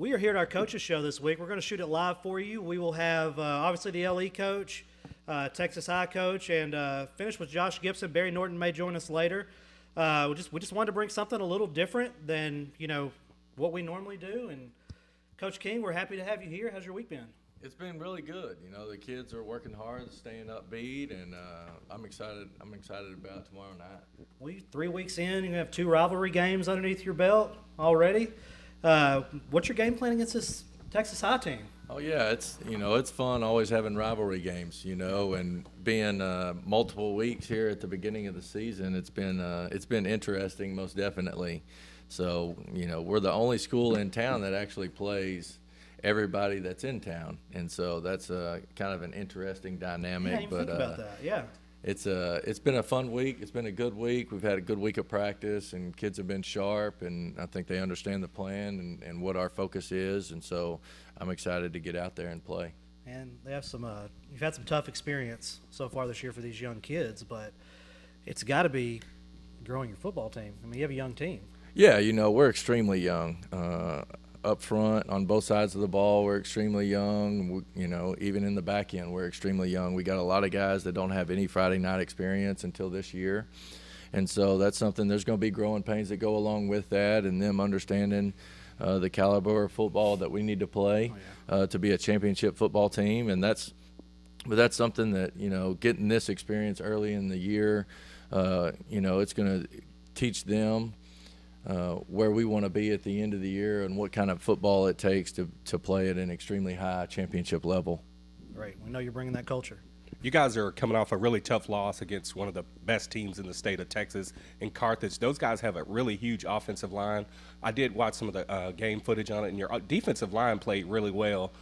We are here at our coaches show this week. We're going to shoot it live for you. We will have obviously the LE coach, Texas High coach, and finish with Josh Gibson. Barry Norton may join us later. We just wanted to bring something a little different than what we normally do. And Coach King, we're happy to have you here. How's your week been? It's been really good. The kids are working hard, staying upbeat, and I'm excited. I'm excited about tomorrow night. 3 weeks in, you have 2 rivalry games underneath your belt already. What's your game plan against this Texas High team? Oh yeah, it's fun always having rivalry games, and being multiple weeks here at the beginning of the season, it's been interesting, most definitely. So we're the only school in town that actually plays everybody that's in town, and so that's kind of an interesting dynamic. Yeah, you think about that, yeah. It's been a fun week. It's been a good week. We've had a good week of practice, and kids have been sharp, and I think they understand the plan and what our focus is, and so I'm excited to get out there and play. And they have you've had some tough experience so far this year for these young kids, but it's got to be growing your football team. I mean, you have a young team. Yeah, we're extremely young. Up front, on both sides of the ball, we're extremely young. Even in the back end, we're extremely young. We got a lot of guys that don't have any Friday night experience until this year. And so that's something, there's going to be growing pains that go along with that, and them understanding the caliber of football that we need to play to be a championship football team. And that's something that, getting this experience early in the year, it's going to teach them where we want to be at the end of the year and what kind of football it takes to play at an extremely high championship level. Great. We know you're bringing that culture. You guys are coming off a really tough loss against one of the best teams in the state of Texas in Carthage. Those guys have a really huge offensive line. I did watch some of the game footage on it, and your defensive line played really well.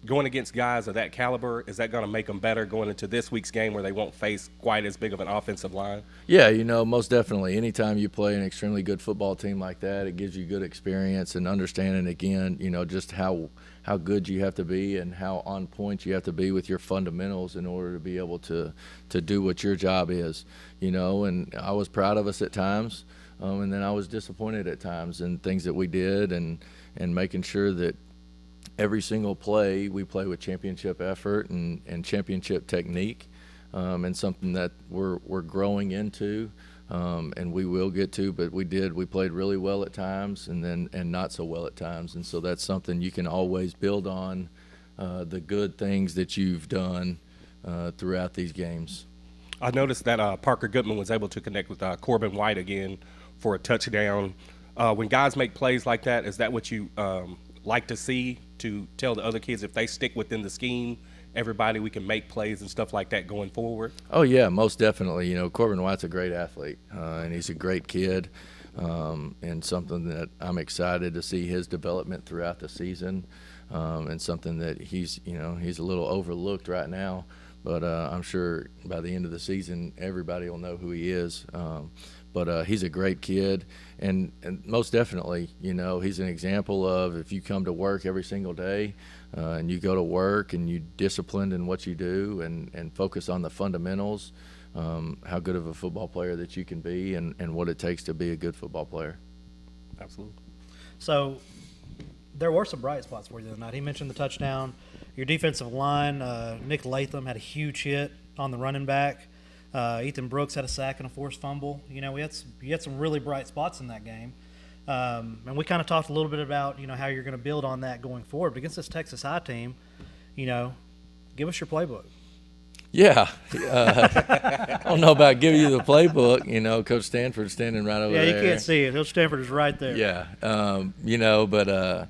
Going against guys of that caliber, is that going to make them better going into this week's game where they won't face quite as big of an offensive line? Yeah, most definitely. Anytime you play an extremely good football team like that, it gives you good experience and understanding, again, just how good you have to be and how on point you have to be with your fundamentals in order to be able to do what your job is, and I was proud of us at times, and then I was disappointed at times in things that we did and making sure that every single play we play with championship effort and championship technique, and something that we're growing into, and we will get to. But we played really well at times and not so well at times, and so that's something you can always build on, the good things that you've done throughout these games. I noticed that Parker Goodman was able to connect with Corbin White again for a touchdown. When guys make plays like that, is that what you like to see, to tell the other kids if they stick within the scheme, we can make plays and stuff like that going forward? Oh yeah, most definitely. Corbin White's a great athlete, and he's a great kid, and something that I'm excited to see his development throughout the season, and something that he's a little overlooked right now, but I'm sure by the end of the season everybody will know who he is. But he's a great kid, and most definitely, he's an example of, if you come to work every single day and you go to work and you disciplined in what you do and focus on the fundamentals, how good of a football player that you can be and what it takes to be a good football player. Absolutely. So there were some bright spots for you tonight. He mentioned the touchdown. Your defensive line, Nick Latham had a huge hit on the running back. Ethan Brooks had a sack and a forced fumble. You had some really bright spots in that game. And we kind of talked a little bit about, how you're going to build on that going forward. But against this Texas High team, give us your playbook. Yeah. I don't know about giving you the playbook. Coach Stanford's standing right over there. Yeah, you can't see it. Coach Stanford is right there. Yeah. But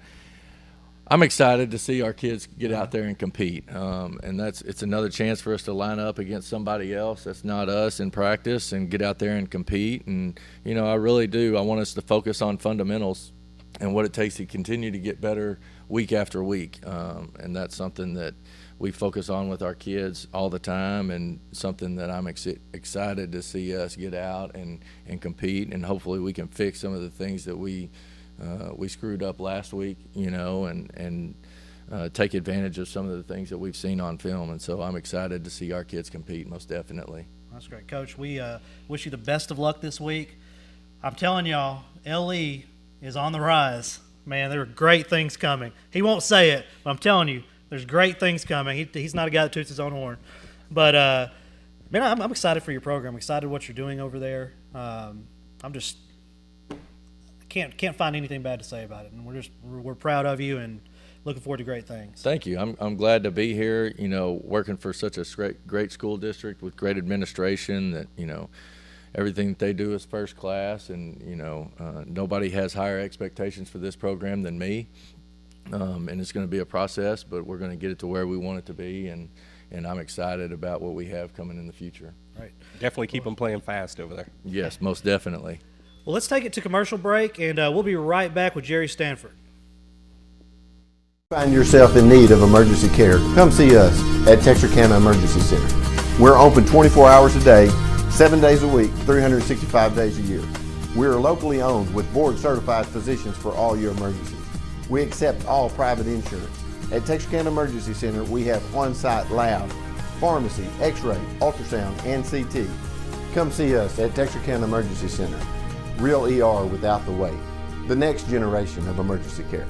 I'm excited to see our kids get out there and compete, and it's another chance for us to line up against somebody else that's not us in practice and get out there and compete. And I really do. I want us to focus on fundamentals and what it takes to continue to get better week after week, and that's something that we focus on with our kids all the time, and something that I'm excited to see us get out and compete, and hopefully we can fix some of the things that we screwed up last week, and take advantage of some of the things that we've seen on film. And so I'm excited to see our kids compete, most definitely. That's great. Coach, we wish you the best of luck this week. I'm telling y'all, LE is on the rise. Man, there are great things coming. He won't say it, but I'm telling you, there's great things coming. He's not a guy that toots his own horn. But, man, I'm excited for your program. I'm excited what you're doing over there. I'm just can't find anything bad to say about it. And we're proud of you and looking forward to great things. Thank you. I'm glad to be here, working for such a great school district with great administration that, everything that they do is first class, and, nobody has higher expectations for this program than me. And it's going to be a process, but we're going to get it to where we want it to be, and I'm excited about what we have coming in the future. Right. Definitely keep them playing fast over there. Yes, most definitely. Well, let's take it to commercial break, and we'll be right back with Jerry Stanford. Find yourself in need of emergency care, come see us at Texarkana Emergency Center. We're open 24 hours a day, 7 days a week, 365 days a year. We are locally owned with board-certified physicians for all your emergencies. We accept all private insurance. At Texarkana Emergency Center, we have on-site lab, pharmacy, x-ray, ultrasound, and CT. Come see us at Texarkana Emergency Center. Real ER without the wait. The next generation of emergency care.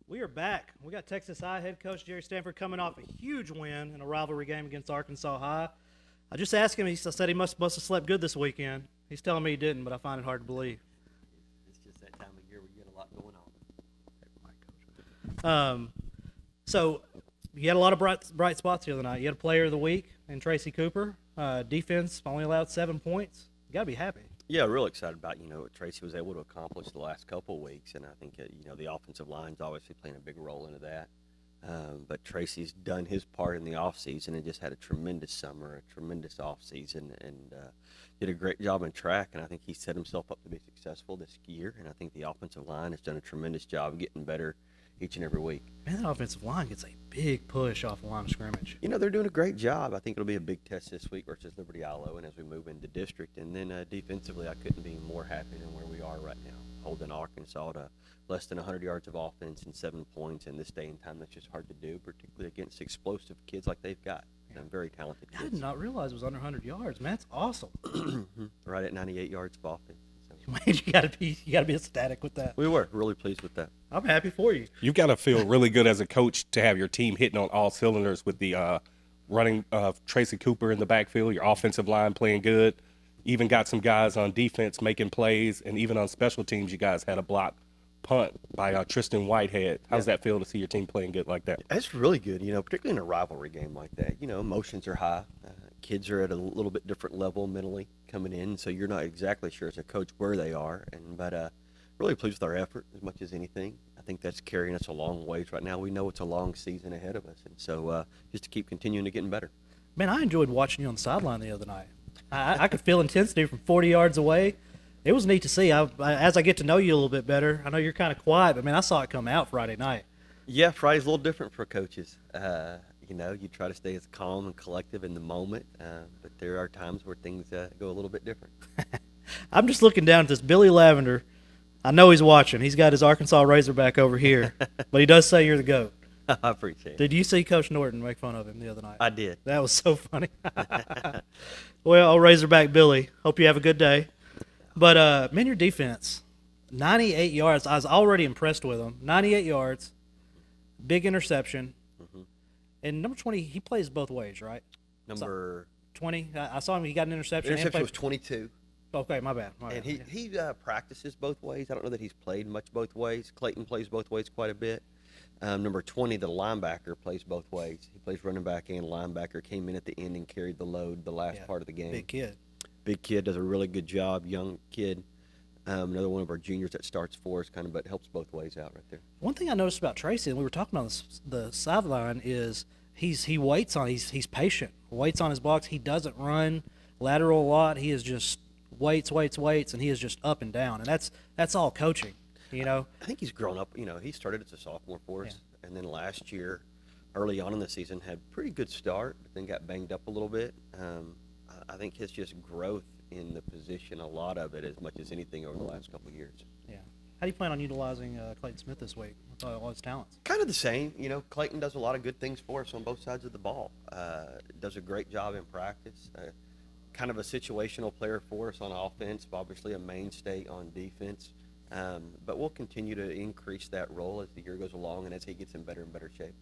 We are back. We got Texas High head coach Jerry Stanford coming off a huge win in a rivalry game against Arkansas High. I just asked him. He said he must have slept good this weekend. He's telling me he didn't, but I find it hard to believe. It's just that time of year we get a lot going on. So you had a lot of bright spots the other night. You had a player of the week in Tracy Cooper. Defense only allowed 7 points. You got to be happy. Yeah, real excited about what Tracy was able to accomplish the last couple of weeks, and I think the offensive line's obviously playing a big role into that. But Tracy's done his part in the offseason and just had a tremendous summer, a tremendous offseason, and did a great job in track. And I think he set himself up to be successful this year. And I think the offensive line has done a tremendous job getting better each and every week. Man, that offensive line gets a big push off the line of scrimmage. They're doing a great job. I think it'll be a big test this week versus Liberty Ilo, and as we move into district. And then defensively, I couldn't be more happy than where we are right now, holding Arkansas to less than 100 yards of offense and 7 points in this day and time. That's just hard to do, particularly against explosive kids like they've got. And very talented kids. I did not realize it was under 100 yards. Man, that's awesome. Right at 98 yards of offense. Man, you gotta be ecstatic with that. We were really pleased with that. I'm happy for you. You've got to feel really good as a coach to have your team hitting on all cylinders with the running Tracy Cooper in the backfield, your offensive line playing good. Even got some guys on defense making plays, and even on special teams, you guys had a block punt by Tristan Whitehead. How's that feel to see your team playing good like that? That's really good, particularly in a rivalry game like that. Emotions are high. Kids are at a little bit different level mentally coming in, so you're not exactly sure as a coach where they are. But really pleased with our effort as much as anything. I think that's carrying us a long ways right now. We know it's a long season ahead of us, and so just to keep continuing to getting better. Man, I enjoyed watching you on the sideline the other night. I could feel intensity from 40 yards away. It was neat to see. As I get to know you a little bit better, I know you're kind of quiet, but, man, I saw it come out Friday night. Yeah, Friday's a little different for coaches. You try to stay as calm and collective in the moment, but there are times where things go a little bit different. I'm just looking down at this Billy Lavender. I know he's watching. He's got his Arkansas Razorback over here, but he does say you're the GOAT. I appreciate it. Did you see Coach Norton make fun of him the other night? I did. That was so funny. Well, Razorback Billy, hope you have a good day. But, man, your defense, 98 yards. I was already impressed with him. 98 yards, big interception. And number 20, he plays both ways, right? Number 20? I saw him. He got an interception. Interception was 22. Okay, my bad. And he practices both ways. I don't know that he's played much both ways. Clayton plays both ways quite a bit. Number 20, the linebacker, plays both ways. He plays running back and linebacker. Came in at the end and carried the load the last part of the game. Big kid. Big kid, does a really good job. Young kid. Another one of our juniors that starts for us, but helps both ways out right there. One thing I noticed about Tracy, and we were talking about the sideline, is he waits on. He's patient. Waits on his blocks. He doesn't run lateral a lot. He is just waits, and he is just up and down, and that's all coaching, I think he's grown up. He started as a sophomore for us, and then last year, early on in the season, had a pretty good start, but then got banged up a little bit. I think his just growth in the position, a lot of it, as much as anything over the last couple of years. Yeah. How do you plan on utilizing Clayton Smith this week with all his talents? Kind of the same. Clayton does a lot of good things for us on both sides of the ball. Does a great job in practice. Kind of a situational player for us on offense, obviously a mainstay on defense. But we'll continue to increase that role as the year goes along and as he gets in better and better shape.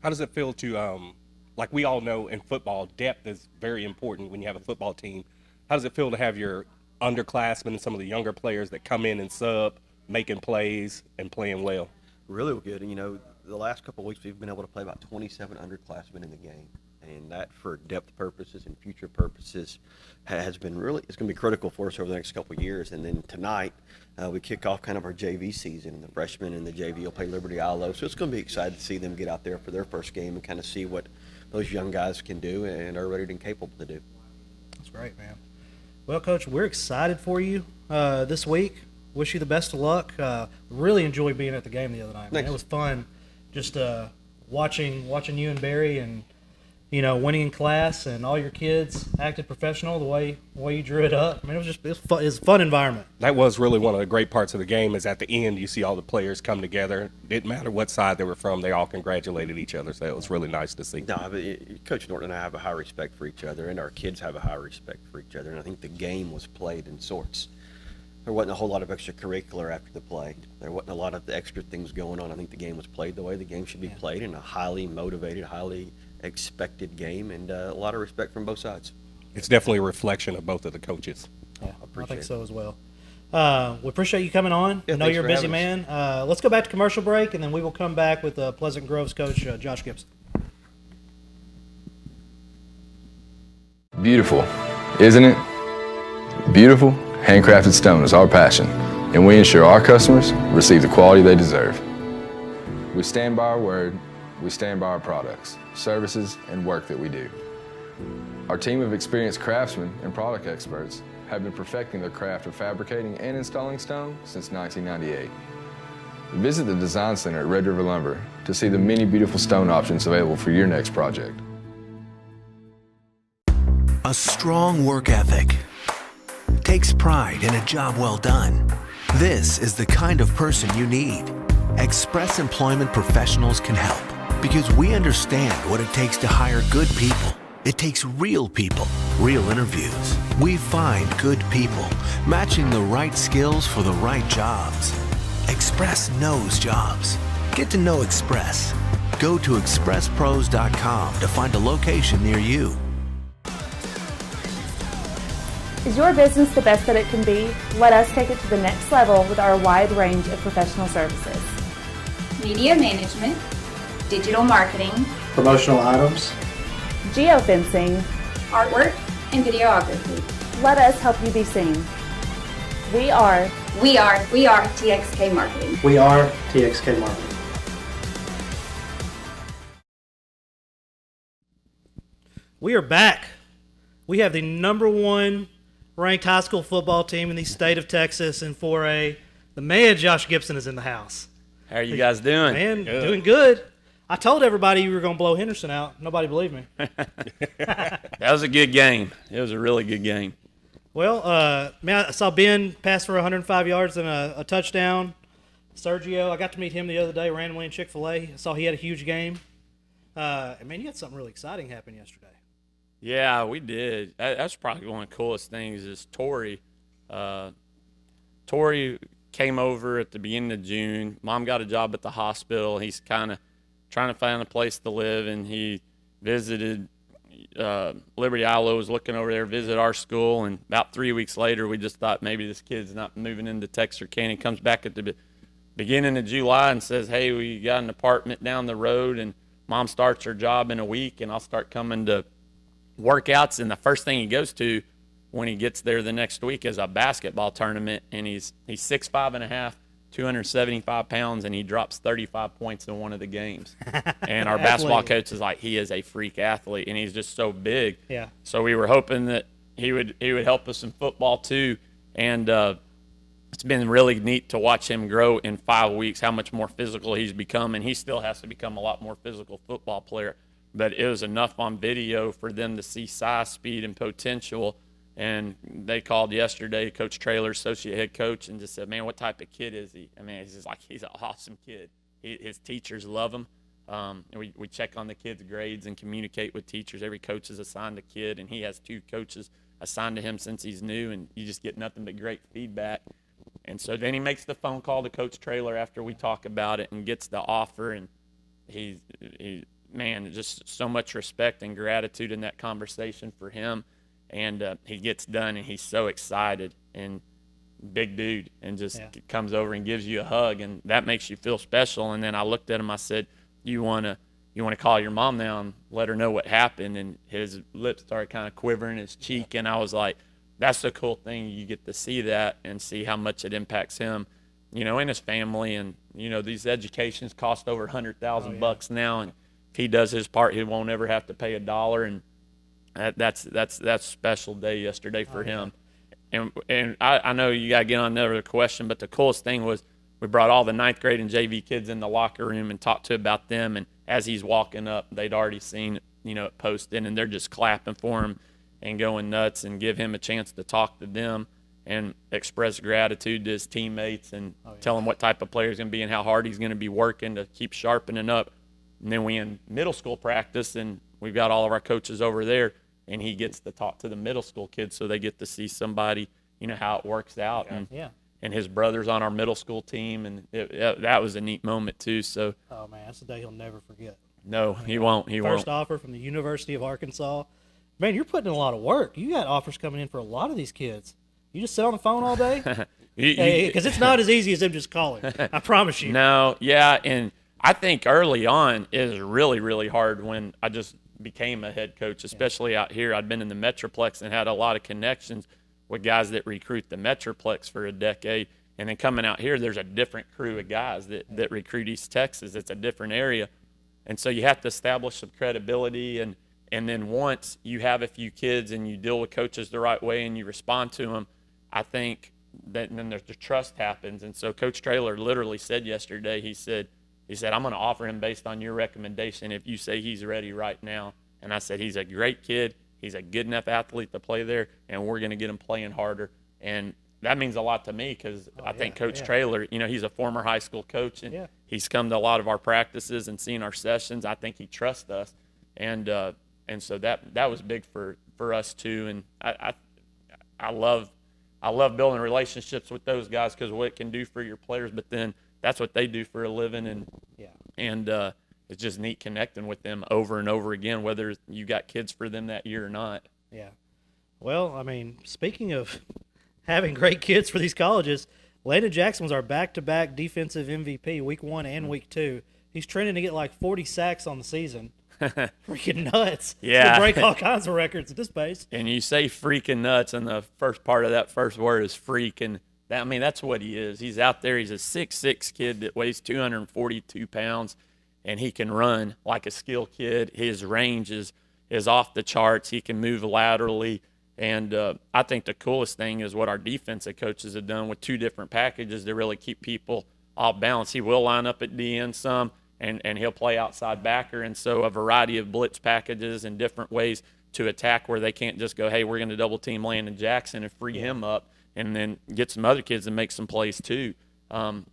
How does it feel to, like we all know in football, depth is very important when you have a football team. How does it feel to have your underclassmen and some of the younger players that come in and sub, making plays and playing well? Really good. And, the last couple of weeks we've been able to play about 27 underclassmen in the game. And that, for depth purposes and future purposes, has been it's going to be critical for us over the next couple of years. And then tonight, we kick off kind of our JV season, and the freshmen and the JV will play Liberty Ilo. So it's going to be exciting to see them get out there for their first game and kind of see what those young guys can do and are ready and capable to do. That's great, man. Well, Coach, we're excited for you this week. Wish you the best of luck. Really enjoyed being at the game the other night. Man. It was fun just watching you and Barry and winning in class, and all your kids acted professional the way you drew it up. I mean, it was a fun environment. That was really one of the great parts of the game, is at the end you see all the players come together. Didn't matter what side they were from, they all congratulated each other, so it was really nice to see. No, but Coach Norton and I have a high respect for each other, and our kids have a high respect for each other, and I think the game was played in sorts. There wasn't a whole lot of extracurricular after the play. There wasn't a lot of the extra things going on. I think the game was played the way the game should be played, in a highly motivated, highly expected game, and a lot of respect from both sides. It's definitely a reflection of both of the coaches. Yeah, I think so as well. We appreciate you coming on. Yeah, I know you're a busy man. Let's go back to commercial break, and then we will come back with Pleasant Grove's coach, Josh Gibson. Beautiful, isn't it? Beautiful, handcrafted stone is our passion, and we ensure our customers receive the quality they deserve. We stand by our word. We stand by our products, services, and work that we do. Our team of experienced craftsmen and product experts have been perfecting their craft of fabricating and installing stone since 1998. Visit the Design Center at Red River Lumber to see the many beautiful stone options available for your next project. A strong work ethic takes pride in a job well done. This is the kind of person you need. Express Employment Professionals can help, because we understand what it takes to hire good people. It takes real people, real interviews. We find good people, matching the right skills for the right jobs. Express knows jobs. Get to know Express. Go to expresspros.com to find a location near you. Is your business the best that it can be? Let us take it to the next level with our wide range of professional services. Media management, digital marketing, Promotional items, Geofencing. artwork, and videography. Let us help you be seen. We are TXK Marketing. We are TXK Marketing. We are back. We have the #1 ranked high school football team in the state of Texas in 4A. The man, Josh Gibson, is in the house. How are you guys doing? Man, doing good. I told everybody you were going to blow Henderson out. Nobody believed me. That was a good game. It was a really good game. Well, man, I saw Ben pass for 105 yards and a touchdown. Sergio, I got to meet him the other day randomly in Chick-fil-A. I saw he had a huge game. And, man, you had something really exciting happen yesterday. Yeah, we did. That's probably one of the coolest things is Tori. Tori came over at the beginning of June. Mom got a job at the hospital. He's kind of trying to find a place to live, and he visited Liberty Iowa was looking over there, visit our school, and about 3 weeks later, we just thought maybe this kid's not moving into Texarkana. He comes back at the beginning of July and says, hey, we got an apartment down the road, and Mom starts her job in a week, and I'll start coming to workouts. And the first thing he goes to when he gets there the next week is a basketball tournament, and he's 6'5.5", 275 pounds, and he drops 35 points in one of the games. And our basketball coach is like, he is a freak athlete, and he's just so big. Yeah. So we were hoping that he would help us in football too, and it's been really neat to watch him grow in 5 weeks, how much more physical he's become, and he still has to become a lot more physical football player. But it was enough on video for them to see size, speed, and potential. And they called yesterday, Coach Traylor, associate head coach, and just said, man, what type of kid is he? I mean, he's just like, he's an awesome kid. His teachers love him. And we check on the kids' grades and communicate with teachers. Every coach is assigned a kid, and he has 2 coaches assigned to him since he's new, and you just get nothing but great feedback. And so then he makes the phone call to Coach Traylor after we talk about it and gets the offer, and he man, just so much respect and gratitude in that conversation for him. And he gets done, and he's so excited, and big dude, and just comes over and gives you a hug, and that makes you feel special. And then I looked at him, I said, you want to call your mom now and let her know what happened? And his lips started kind of quivering, his cheek, and I was like, that's the cool thing. You get to see that and see how much it impacts him, and his family. And, these educations cost over $100,000 now, and if he does his part, he won't ever have to pay $1. And that's a special day yesterday for him. And I know you got to get on another question, but the coolest thing was we brought all the 9th grade and JV kids in the locker room and talked about them. And as he's walking up, they'd already seen it posted, and they're just clapping for him and going nuts, and give him a chance to talk to them and express gratitude to his teammates and tell him what type of player he's going to be and how hard he's going to be working to keep sharpening up. And then we in middle school practice, and we've got all of our coaches over there, and he gets to talk to the middle school kids, so they get to see somebody, how it works out. And his brother's on our middle school team, and that was a neat moment too. So, oh man, that's a day he'll never forget. No, he won't. First offer from the University of Arkansas. Man, you're putting in a lot of work. You got offers coming in for a lot of these kids. You just sit on the phone all day? Because it's not as easy as them just calling. I promise you. No, yeah, and I think early on is really, really hard when I just became a head coach, especially out here. I'd been in the Metroplex and had a lot of connections with guys that recruit the Metroplex for a decade. And then coming out here, there's a different crew of guys that recruit East Texas. It's a different area. And so you have to establish some credibility. And then once you have a few kids and you deal with coaches the right way and you respond to them, I think that then the trust happens. And so Coach Traylor literally said yesterday, he said, I'm going to offer him based on your recommendation if you say he's ready right now. And I said, he's a great kid. He's a good enough athlete to play there, and we're going to get him playing harder. And that means a lot to me because I think Coach Traylor, he's a former high school coach, and he's come to a lot of our practices and seen our sessions. I think he trusts us. And so that was big for us too. And I love building relationships with those guys because of what it can do for your players, but then that's what they do for a living. And it's just neat connecting with them over and over again, whether you got kids for them that year or not. Yeah. Well, I mean, speaking of having great kids for these colleges, Landon Jackson was our back-to-back defensive MVP, week 1 and week 2. He's trending to get like 40 sacks on the season. Freaking nuts. Yeah. He'll break all kinds of records at this pace. And you say freaking nuts, and the first part of that first word is freak. And that's what he is. He's out there. He's a 6'6" kid that weighs 242 pounds, and he can run like a skilled kid. His range is off the charts. He can move laterally. And I think the coolest thing is what our defensive coaches have done with 2 different packages to really keep people off balance. He will line up at DN some, and he'll play outside backer. And so a variety of blitz packages and different ways to attack where they can't just go, hey, we're going to double team Landon Jackson and free him up, and then get some other kids and make some plays too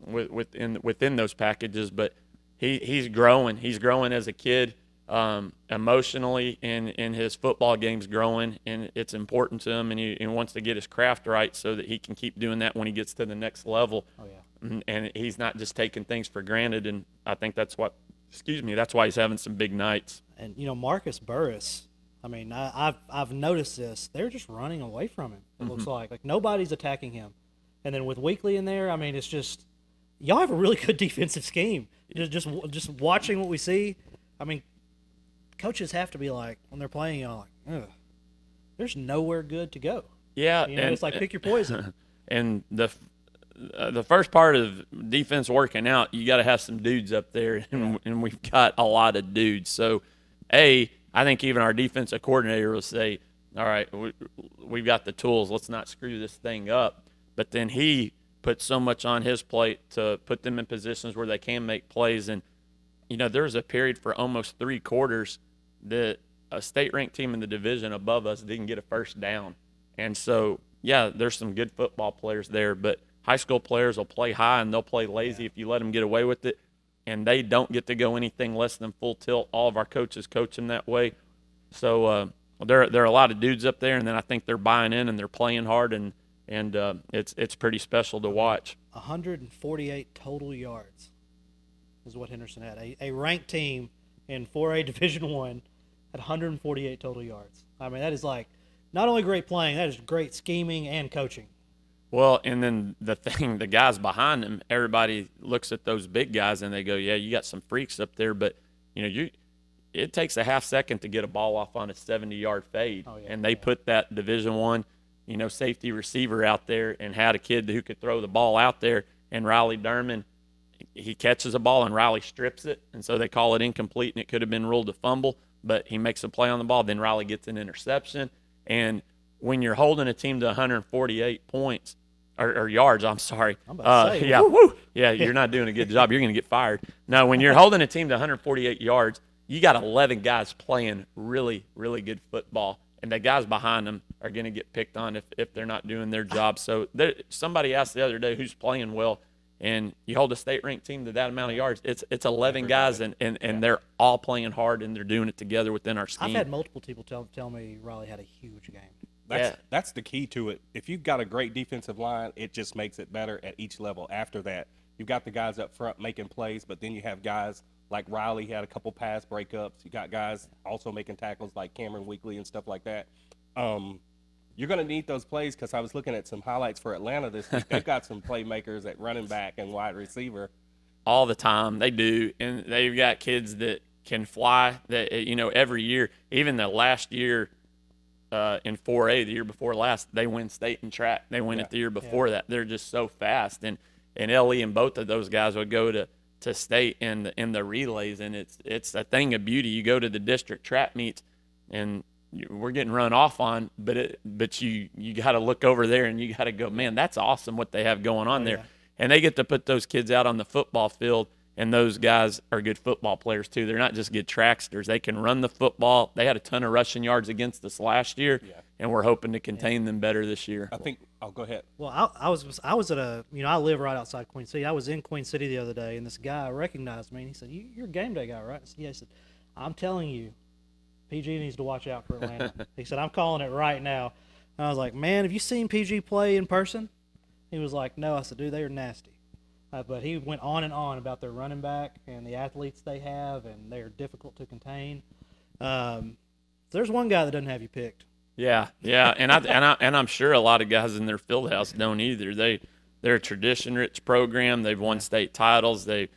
within those packages. But he's growing. He's growing as a kid emotionally, and his football game's growing, and it's important to him, and he wants to get his craft right so that he can keep doing that when he gets to the next level. Oh, yeah. And he's not just taking things for granted, and I think that's why he's having some big nights. And, Marcus Burris, I mean, I've noticed this. They're just running away from him. It looks like nobody's attacking him. And then with Weekly in there, I mean, it's just y'all have a really good defensive scheme. Just watching what we see. I mean, coaches have to be like when they're playing, y'all like, ugh, there's nowhere good to go. Yeah, and it's like pick your poison. And the first part of defense working out, you got to have some dudes up there, and we've got a lot of dudes. So, I think even our defensive coordinator will say, all right, we've got the tools. Let's not screw this thing up. But then he puts so much on his plate to put them in positions where they can make plays. And, there was a period for almost 3 quarters that a state-ranked team in the division above us didn't get a first down. And so, yeah, there's some good football players there, but high school players will play high and they'll play lazy if you let them get away with it. And they don't get to go anything less than full tilt. All of our coaches coach them that way. So there are a lot of dudes up there, and then I think they're buying in and they're playing hard, and it's pretty special to watch. 148 total yards is what Henderson had. A ranked team in 4A Division I had 148 total yards. I mean, that is like not only great playing, that is great scheming and coaching. Well, and then the guys behind them, everybody looks at those big guys and they go, yeah, you got some freaks up there, but, it takes a half second to get a ball off on a 70-yard fade. Oh, yeah, and they put that Division I, safety receiver out there and had a kid who could throw the ball out there, and Riley Derman, he catches a ball and Riley strips it, and so they call it incomplete, and it could have been ruled a fumble, but he makes a play on the ball. Then Riley gets an interception, and when you're holding a team to 148 points or yards, I'm sorry. I'm about to say, yeah, woo. Yeah, you're not doing a good job. You're going to get fired. No, when you're holding a team to 148 yards, you got 11 guys playing really, really good football, and the guys behind them are going to get picked on if they're not doing their job. So somebody asked the other day who's playing well, and you hold a state-ranked team to that amount of yards. It's 11 guys, and they're all playing hard, and they're doing it together within our scheme. I've had multiple people tell me Riley had a huge game. That's the key to it. If you've got a great defensive line, it just makes it better at each level. After that, you've got the guys up front making plays, but then you have guys like Riley had a couple pass breakups. You got guys also making tackles like Cameron Weekly and stuff like that. You're going to need those plays because I was looking at some highlights for Atlanta this week. They've got some playmakers at running back and wide receiver. All the time, they do. And they've got kids that can fly that, every year. Even the last year in 4A, the year before last, they win state in track. They win it the year before that. They're just so fast. And LE and both of those guys would go to state in the relays, and it's a thing of beauty. You go to the district track meets, and we're getting run off on, but you got to look over there and you got to go, man, that's awesome what they have going on there. And they get to put those kids out on the football field, and those guys are good football players too. They're not just good tracksters. They can run the football. They had a ton of rushing yards against us last year, and we're hoping to contain them better this year. I think – go ahead. Well, I was at a – I live right outside Queen City. I was in Queen City the other day, and this guy recognized me, and he said, you're a game day guy, right? I said, yeah. He said, I'm telling you, PG needs to watch out for Atlanta. He said, I'm calling it right now. And I was like, man, have you seen PG play in person? He was like, no. I said, dude, they are nasty. But he went on and on about their running back and the athletes they have, and they are difficult to contain. There's one guy that doesn't have you picked. Yeah, and I'm sure a lot of guys in their field house don't either. They're a tradition-rich program. They've won state titles. They've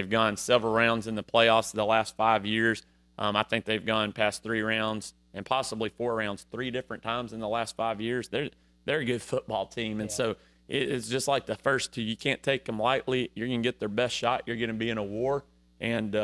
gone several rounds in the playoffs the last 5 years. I think they've gone past 3 rounds and possibly 4 rounds 3 different times in the last 5 years. They're a good football team, and so it's just like the first 2. You can't take them lightly. You're going to get their best shot. You're going to be in a war, and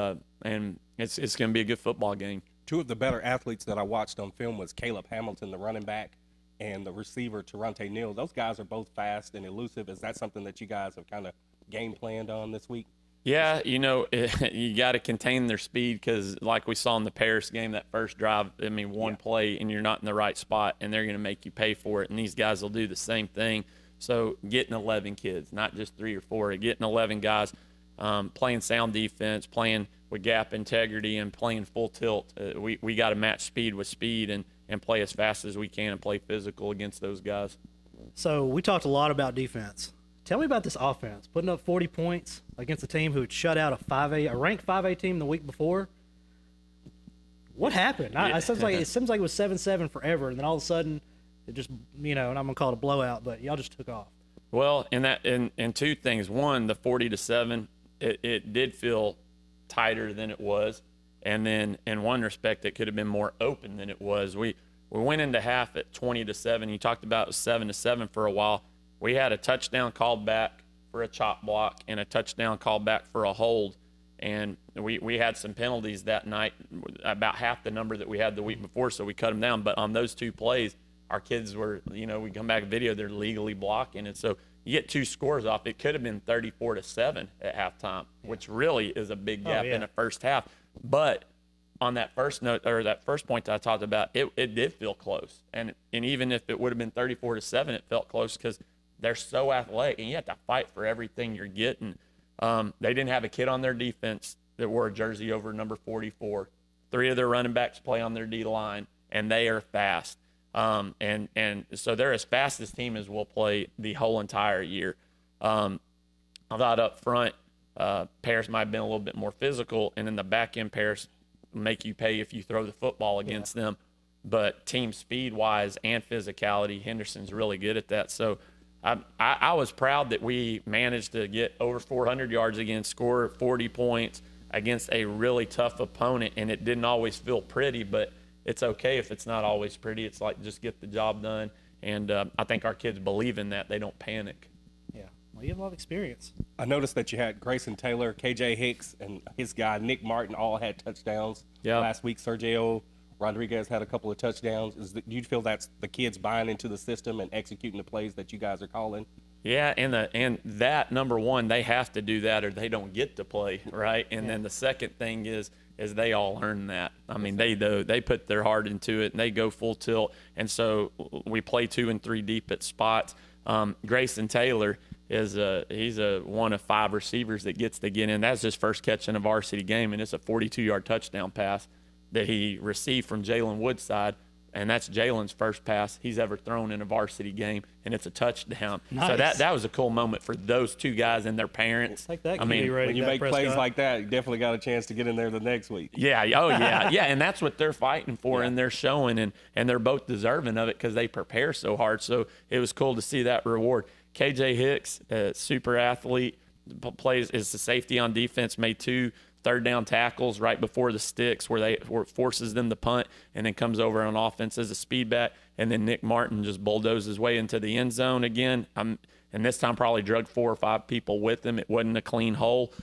it's going to be a good football game. 2 of the better athletes that I watched on film was Caleb Hamilton, the running back, and the receiver, Terrante Neal. Those guys are both fast and elusive. Is that something that you guys have kind of game planned on this week? Yeah, you got to contain their speed because, like we saw in the Paris game, that first drive, one play and you're not in the right spot, and they're going to make you pay for it. And these guys will do the same thing. So getting 11 kids, not just 3 or 4, getting 11 guys playing sound defense, playing with gap integrity, and playing full tilt. We got to match speed with speed and play as fast as we can and play physical against those guys. So we talked a lot about defense. Tell me about this offense, putting up 40 points against a team who had shut out a ranked 5A team the week before. What happened? It seems like it was 7-7 forever, and then all of a sudden, it just and I'm gonna call it a blowout, but y'all just took off. Well, in two things. One, the 40-7, it did feel tighter than it was, and then in one respect, it could have been more open than it was. We went into half at 20-7. You talked about 7-7 for a while. We had a touchdown called back for a chop block and a touchdown called back for a hold. And we had some penalties that night, about half the number that we had the week before, so we cut them down. But on those two plays, our kids were, we come back video, they're legally blocking. And so you get two scores off. It could have been 34-7 at halftime, which really is a big gap in the first half. But on that first note, or that first point that I talked about, it did feel close. And even if it would have been 34-7, it felt close because they're so athletic, and you have to fight for everything you're getting. They didn't have a kid on their defense that wore a jersey over number 44. 3 of their running backs play on their D line, and they are fast. And so they're as fast as team as we'll play the whole entire year. I thought up front, Paris might have been a little bit more physical, and in the back end, Paris make you pay if you throw the football against them. But team speed-wise and physicality, Henderson's really good at that. So I was proud that we managed to get over 400 yards again, score 40 points against a really tough opponent, and it didn't always feel pretty, but it's okay if it's not always pretty. It's like just get the job done, and I think our kids believe in that. They don't panic. Yeah, well, you have a lot of experience. I noticed that you had Grayson Taylor, KJ Hicks, and his guy Nick Martin all had touchdowns last week. Sergio Rodriguez had a couple of touchdowns. Do you feel that's the kids buying into the system and executing the plays that you guys are calling? Yeah, and that, number one, they have to do that or they don't get to play, right? And then the second thing is they all earn that. I mean, they put their heart into it and they go full tilt. And so we play 2 and 3 deep at spots. Grayson Taylor he's a one of 5 receivers that gets to get in. That's his first catch in a varsity game, and it's a 42-yard touchdown pass that he received from Jalen Woodside, and that's Jalen's first pass he's ever thrown in a varsity game, and it's a touchdown. Nice. So that was a cool moment for those two guys and their parents. Like that. When you make plays like that, you definitely got a chance to get in there the next week. Yeah, and that's what they're fighting for, and they're showing, and they're both deserving of it because they prepare so hard. So it was cool to see that reward. KJ Hicks, super athlete, is the safety on defense, made 2 third-down tackles right before the sticks where it forces them to punt, and then comes over on offense as a speed back. And then Nick Martin just bulldozed his way into the end zone again. And this time probably drugged 4 or 5 people with him. It wasn't a clean hole.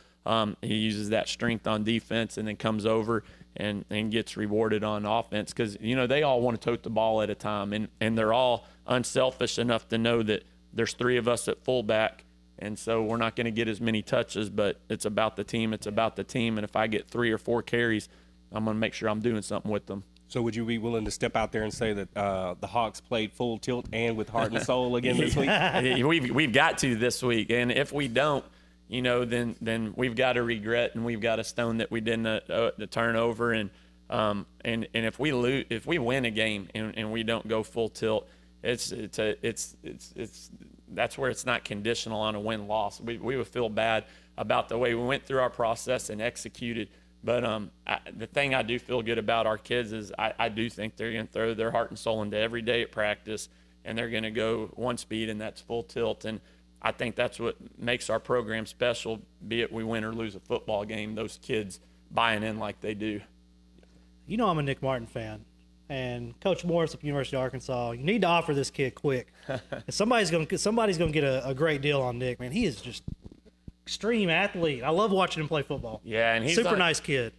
He uses that strength on defense and then comes over and gets rewarded on offense because, they all want to tote the ball at a time. And they're all unselfish enough to know that there's 3 of us at fullback, and so we're not going to get as many touches, but it's about the team. It's about the team. And if I get 3 or 4 carries, I'm going to make sure I'm doing something with them. So would you be willing to step out there and say that the Hawks played full tilt and with heart and soul again this week? We've got to this week. And if we don't, then we've got to regret and we've got a stone that we didn't turn over. And if we win a game and we don't go full tilt, it's that's where it's not conditional on a win-loss. We would feel bad about the way we went through our process and executed. But the thing I do feel good about our kids is I do think they're going to throw their heart and soul into every day at practice, and they're going to go one speed, and that's full tilt. And I think that's what makes our program special, be it we win or lose a football game, those kids buying in like they do. I'm a Nick Martin fan. And Coach Morris at the University of Arkansas, you need to offer this kid quick. Somebody's gonna get a great deal on Nick, man. He is just extreme athlete. I love watching him play football. Yeah, and he's super nice kid.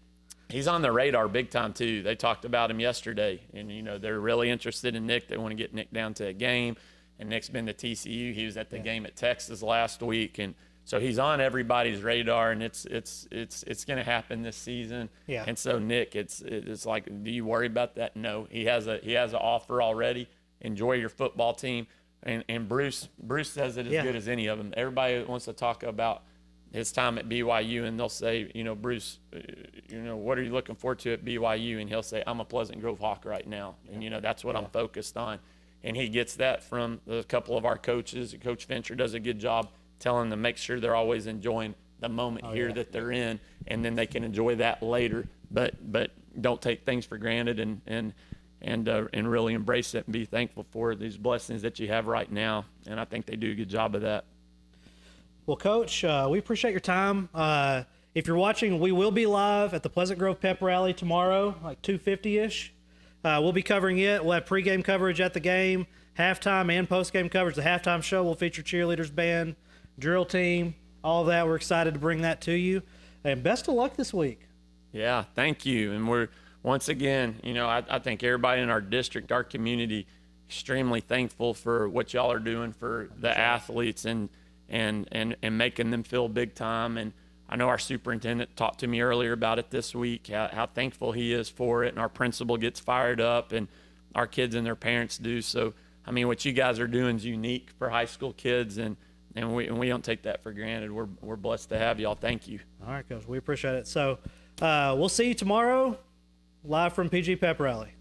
He's on the radar big time too. They talked about him yesterday, and they're really interested in Nick. They want to get Nick down to a game, and Nick's been to TCU. He was at the game at Texas last week, and so he's on everybody's radar, and it's going to happen this season. Yeah. And so Nick, it's like, do you worry about that? No. He has an offer already. Enjoy your football team. And Bruce says it as good as any of them. Everybody wants to talk about his time at BYU, and they'll say, Bruce, what are you looking forward to at BYU? And he'll say, I'm a Pleasant Grove Hawk right now, and that's what I'm focused on. And he gets that from a couple of our coaches. Coach Fincher does a good job telling them to make sure they're always enjoying the moment that they're in, and then they can enjoy that later. But don't take things for granted and really embrace it and be thankful for these blessings that you have right now. And I think they do a good job of that. Well, Coach, we appreciate your time. If you're watching, we will be live at the Pleasant Grove Pep Rally tomorrow, like 2:50-ish. We'll be covering it. We'll have pregame coverage at the game, halftime and postgame coverage. The halftime show will feature cheerleaders, band, drill team, all of that. We're excited to bring that to you. And best of luck this week. Yeah, thank you. And we're, once again, I think everybody in our district, our community, extremely thankful for what y'all are doing for the athletes and making them feel big time. And I know our superintendent talked to me earlier about it this week, how thankful he is for it. And our principal gets fired up, and our kids and their parents do. So, I mean, what you guys are doing is unique for high school kids, and we don't take that for granted. We're blessed to have y'all. Thank you. All right, Coach. We appreciate it. So we'll see you tomorrow live from PG Pep Rally.